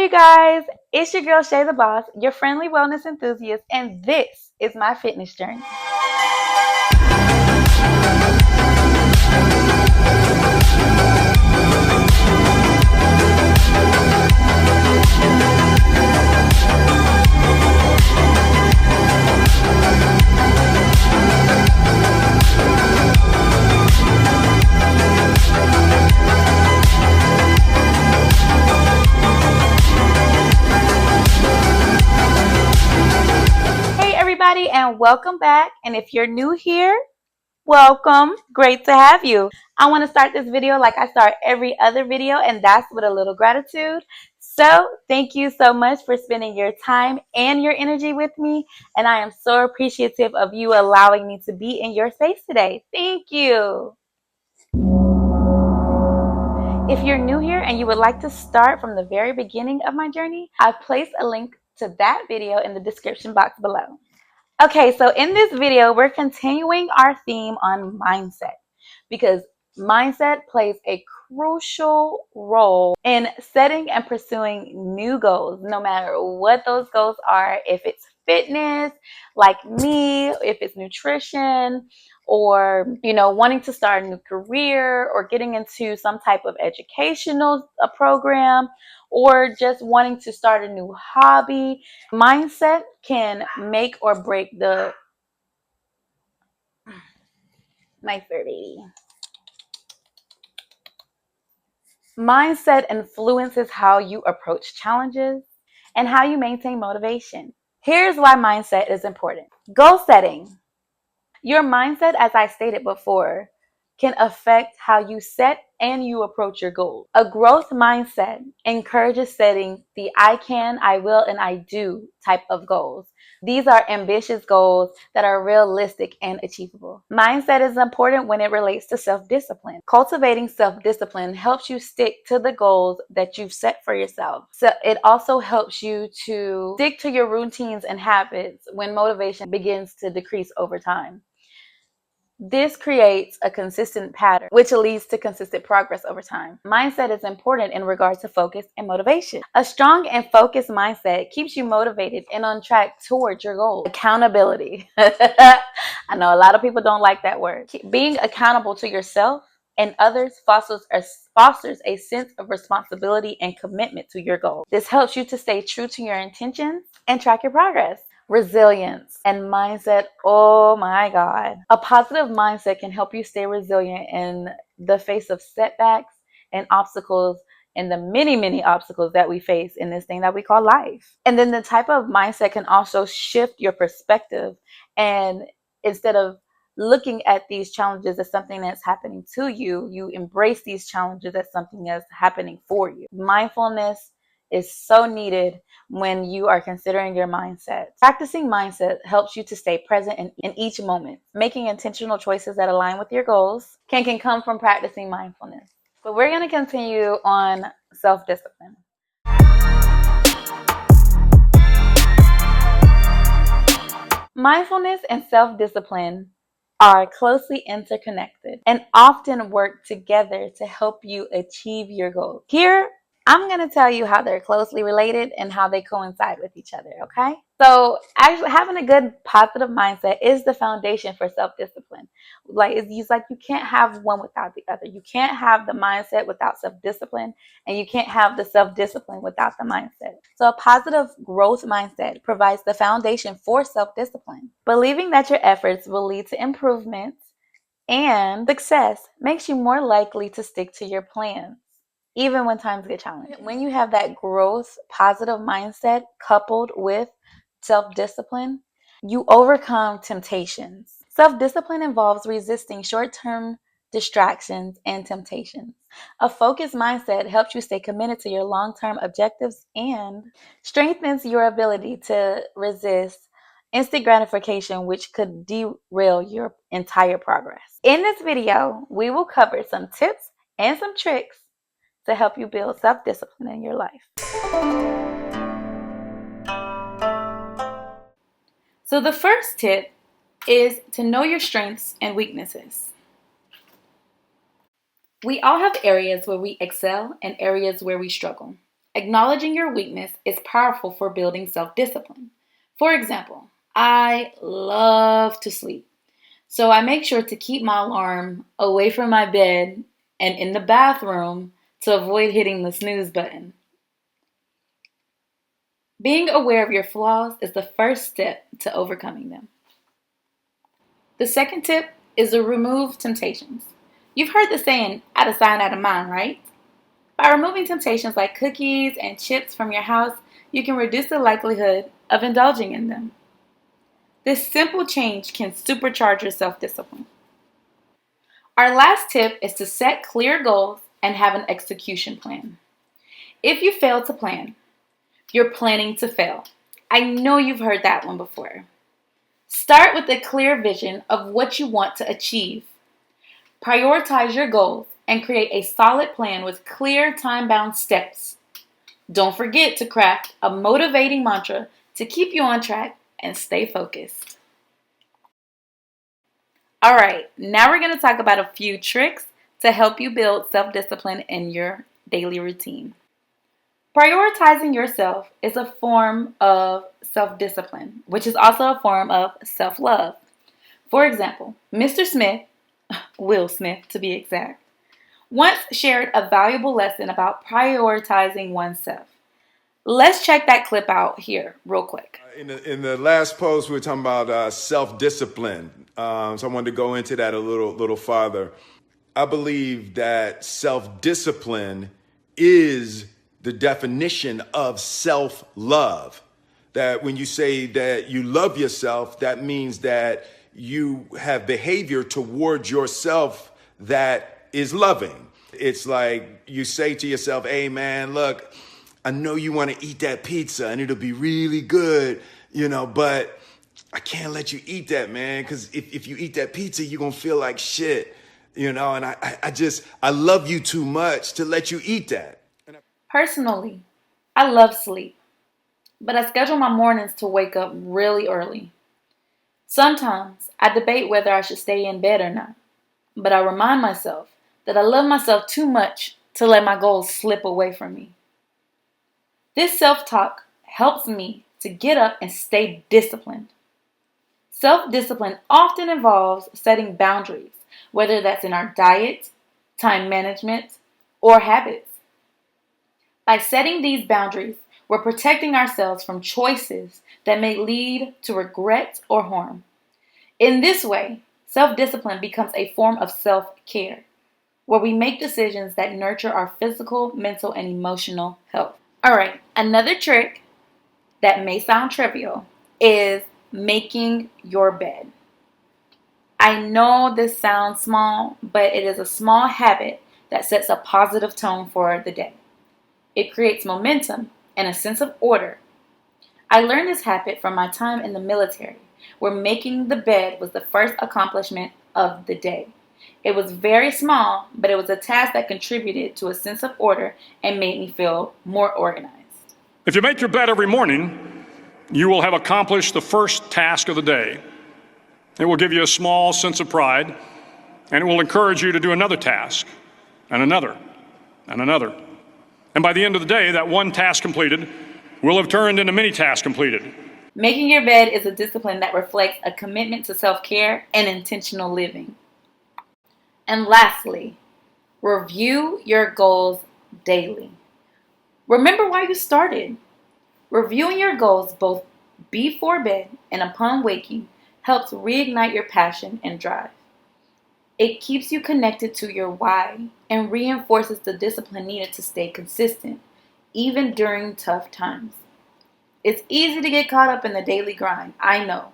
you guys, it's your girl Shae the Boss, your friendly wellness enthusiast, and this is my fitness journey. And welcome back. And if you're new here, welcome. Great to have you. I want to start this video like I start every other video, and that's with a little gratitude. So thank you so much for spending your time and your energy with me. And I am so appreciative of you allowing me to be in your space today. Thank you. If you're new here and you would like to start from the very beginning of my journey, I've placed a link to that video in the description box below. Okay, so in this video, we're continuing our theme on mindset because mindset plays a crucial role in setting and pursuing new goals, no matter what those goals are. If it's fitness, like me, if it's nutrition, or wanting to start a new career, or getting into some type of educational program, or just wanting to start a new hobby. Mindset can make or break the Mindset influences how you approach challenges and how you maintain motivation. Here's why mindset is important. Goal setting. Your mindset, as I stated before, can affect how you set and you approach your goals. A growth mindset encourages setting the I can, I will, and I do type of goals. These are ambitious goals that are realistic and achievable. Mindset is important when it relates to self-discipline. Cultivating self-discipline helps you stick to the goals that you've set for yourself. So it also helps you to stick to your routines and habits when motivation begins to decrease over time. This creates a consistent pattern, which leads to consistent progress over time. Mindset is important in regards to focus and motivation. A strong and focused mindset keeps you motivated and on track towards your goal. Accountability. I know a lot of people don't like that word. Being accountable to yourself and others fosters a sense of responsibility and commitment to your goal. This helps you to stay true to your intentions and track your progress. Resilience and mindset. Oh my God. A positive mindset can help you stay resilient in the face of setbacks and obstacles, and the many obstacles that we face in this thing that we call life. And then the type of mindset can also shift your perspective, and instead of looking at these challenges as something that's happening to you, you embrace these challenges as something that's happening for you. Mindfulness is so needed when you are considering your mindset. Practicing mindset helps you to stay present in each moment. Making intentional choices that align with your goals can come from practicing mindfulness. But we're going to continue on self-discipline. Mindfulness and self-discipline are closely interconnected and often work together to help you achieve your goals. Here, I'm going to tell you how they're closely related and how they coincide with each other, okay? So actually having a good positive mindset is the foundation for self-discipline. It's like you can't have one without the other. You can't have the mindset without self-discipline, and you can't have the self-discipline without the mindset. So a positive growth mindset provides the foundation for self-discipline. Believing that your efforts will lead to improvements and success makes you more likely to stick to your plans, even when times get challenging. When you have that growth, positive mindset coupled with self-discipline, you overcome temptations. Self-discipline involves resisting short-term distractions and temptations. A focused mindset helps you stay committed to your long-term objectives and strengthens your ability to resist instant gratification, which could derail your entire progress. In this video, we will cover some tips and some tricks to help you build self-discipline in your life. So the first tip is to know your strengths and weaknesses. We all have areas where we excel and areas where we struggle. Acknowledging your weakness is powerful for building self-discipline. For example, I love to sleep, so I make sure to keep my alarm away from my bed and in the bathroom to avoid hitting the snooze button. Being aware of your flaws is the first step to overcoming them. The second tip is to remove temptations. You've heard the saying, out of sight, out of mind, right? By removing temptations like cookies and chips from your house, you can reduce the likelihood of indulging in them. This simple change can supercharge your self-discipline. Our last tip is to set clear goals and have an execution plan. If you fail to plan, you're planning to fail. I know you've heard that one before. Start with a clear vision of what you want to achieve. Prioritize your goals and create a solid plan with clear time-bound steps. Don't forget to craft a motivating mantra to keep you on track and stay focused. All right, now we're going to talk about a few tricks to help you build self-discipline in your daily routine. Prioritizing yourself is a form of self-discipline, which is also a form of self-love. For example, Mr. Smith, Will Smith to be exact, once shared a valuable lesson about prioritizing oneself. Let's check that clip out here real quick. In the last post, we were talking about self-discipline. So I wanted to go into that a little farther. I believe that self-discipline is the definition of self-love. That when you say that you love yourself, that means that you have behavior towards yourself that is loving. It's like you say to yourself, hey man, look, I know you want to eat that pizza and it'll be really good, but I can't let you eat that, man, because if you eat that pizza, you're going to feel like shit, and I love you too much to let you eat that. Personally, I love sleep, but I schedule my mornings to wake up really early. Sometimes I debate whether I should stay in bed or not, but I remind myself that I love myself too much to let my goals slip away from me. This self-talk helps me to get up and stay disciplined. Self-discipline often involves setting boundaries, whether that's in our diet, time management, or habits. By setting these boundaries, we're protecting ourselves from choices that may lead to regret or harm. In this way, self-discipline becomes a form of self-care, where we make decisions that nurture our physical, mental, and emotional health. All right, another trick that may sound trivial is making your bed. I know this sounds small, but it is a small habit that sets a positive tone for the day. It creates momentum and a sense of order. I learned this habit from my time in the military, where making the bed was the first accomplishment of the day. It was very small, but it was a task that contributed to a sense of order and made me feel more organized. If you make your bed every morning, you will have accomplished the first task of the day. It will give you a small sense of pride, and it will encourage you to do another task, and another, and another. And by the end of the day, that one task completed will have turned into many tasks completed. Making your bed is a discipline that reflects a commitment to self-care and intentional living. And lastly, review your goals daily. Remember why you started. Reviewing your goals both before bed and upon waking helps reignite your passion and drive. It keeps you connected to your why and reinforces the discipline needed to stay consistent, even during tough times. It's easy to get caught up in the daily grind, I know,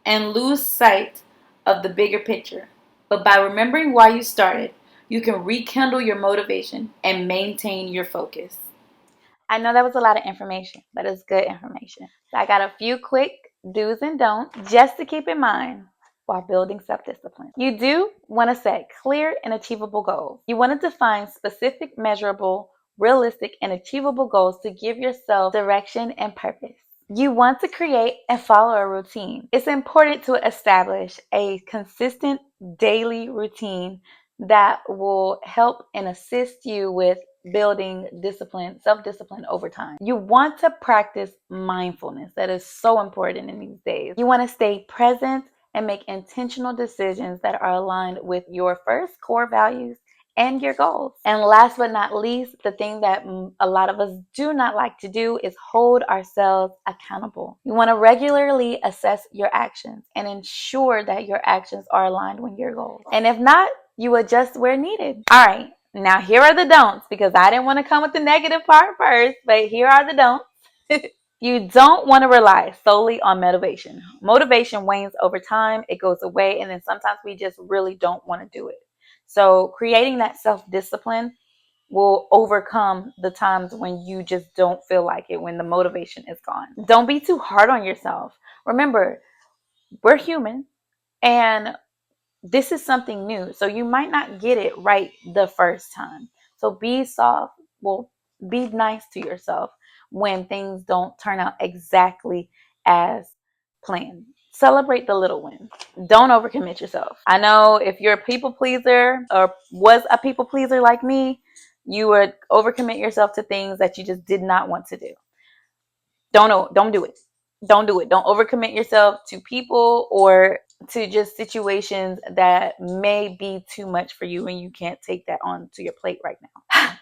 and lose sight of the bigger picture. But by remembering why you started, you can rekindle your motivation and maintain your focus. I know that was a lot of information, but it's good information. So I got a few quick do's and don'ts just to keep in mind while building self-discipline. You do want to set clear and achievable goals. You want to define specific, measurable, realistic, and achievable goals to give yourself direction and purpose. You want to create and follow a routine. It's important to establish a consistent daily routine that will help and assist you with building discipline, self-discipline over time. You want to practice mindfulness. That is so important in these days. You want to stay present and make intentional decisions that are aligned with your first core values and your goals. And last but not least, the thing that a lot of us do not like to do is hold ourselves accountable. You want to regularly assess your actions and ensure that your actions are aligned with your goals. And if not, you adjust where needed. All right, now here are the don'ts, because I didn't want to come with the negative part first, but here are the don'ts. You don't want to rely solely on motivation. Motivation wanes over time, it goes away, and then sometimes we just really don't want to do it. So creating that self-discipline will overcome the times when you just don't feel like it, when the motivation is gone. Don't be too hard on yourself. Remember, we're human, and this is something new. So you might not get it right the first time. So be soft. Well, be nice to yourself when things don't turn out exactly as planned. Celebrate the little wins. Don't overcommit yourself. I know if you're a people pleaser or was a people pleaser like me, you would overcommit yourself to things that you just did not want to do. Don't do it. Don't do it. Don't overcommit yourself to people or to just situations that may be too much for you and you can't take that onto your plate right now.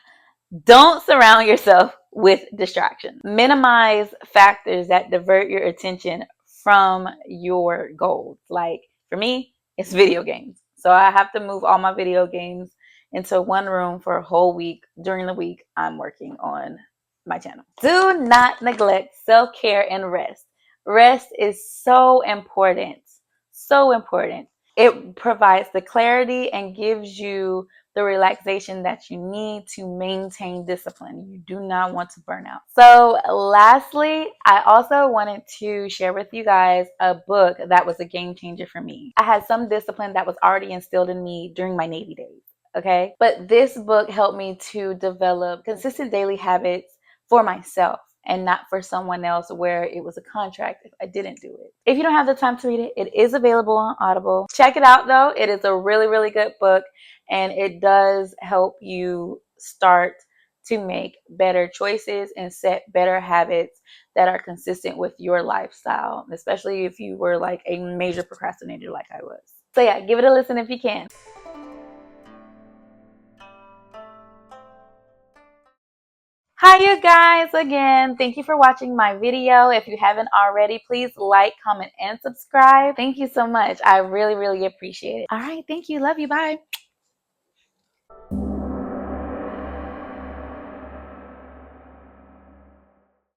Don't surround yourself with distractions. Minimize factors that divert your attention from your goals. Like for me, it's video games. So I have to move all my video games into one room for a whole week. During the week, I'm working on my channel. Do not neglect self-care and rest. Rest is so important. So important. It provides the clarity and gives you the relaxation that you need to maintain discipline. You do not want to burn out. So lastly, I also wanted to share with you guys a book that was a game changer for me. I had some discipline that was already instilled in me during my Navy days. Okay. But this book helped me to develop consistent daily habits for myself and not for someone else, where it was a contract if I didn't do it. If you don't have the time to read it, it is available on Audible. Check it out though. It is a really, really good book, and it does help you start to make better choices and set better habits that are consistent with your lifestyle, especially if you were like a major procrastinator like I was. So yeah, give it a listen if you can. Hi you guys again. Thank you for watching my video. If you haven't already, please like, comment, and subscribe. Thank you so much. I really, really appreciate it. All right. Thank you. Love you. Bye.